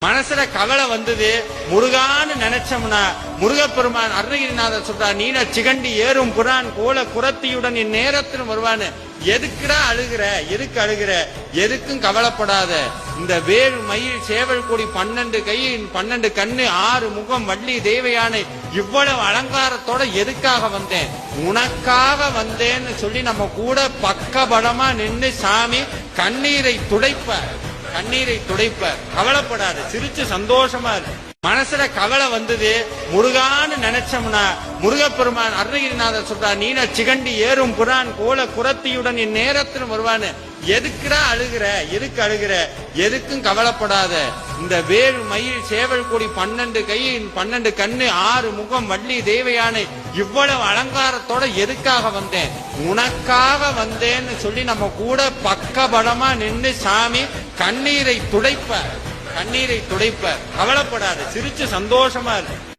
மனசுல கவலை வந்தது, முருகான்னு நினைச்சோம்னா முருகப்பெருமான் அருணகிரிநாதர் சொல்றார், நீன சிகண்டி ஏறும் புறான் கோல குரத்தியுடன் என் நேரத்திலும் வருவான்னு. எதுக்குடா அழுகிற, எதுக்கு அழுகிற, எதுக்கும் கவலைப்படாத. இந்த வேல் மயில் சேவல் கொடி 12 கை 12 கண்ணு 6 முகம் வள்ளி தேவயானை இவ்வளவு அலங்காரத்தோட எதுக்காக வந்தேன், உனக்காக வந்தேன்னு சொல்லி நம்ம கூட பக்கபலமா நின்று சாமி கண்ணீரை துடைப்ப. கவலைப்படாது, சிரிச்சு சந்தோஷமா இருக்கு. மனசுல கவலை வந்தது, முருகான்னு நினைச்சோம்னா முருகப்பெருமான் அருணகிரிநாதர் சொல்றார், நீன சிகண்டி ஏறும் புறான் கோல குரத்தியுடன் என் நேரத்திலும் வருவான்னு. எதுக்குடா அழுகிற, எதுக்கு அழுகிற, எதுக்கும் கவலைப்படாத. இந்த வேல் மயில் சேவல் கொடி 12 கை 12 கண்ணு 6 முகம் வள்ளி தேவயானை இவ்வளவு அலங்காரத்தோட எதுக்காக வந்தேன், உனக்காக வந்தேன்னு சொல்லி நம்ம கூட பக்கபலமா நின்று சாமி கண்ணீரை துடைப்ப. கவலைப்படாது, சிரிச்சு சந்தோஷமா இருக்கு.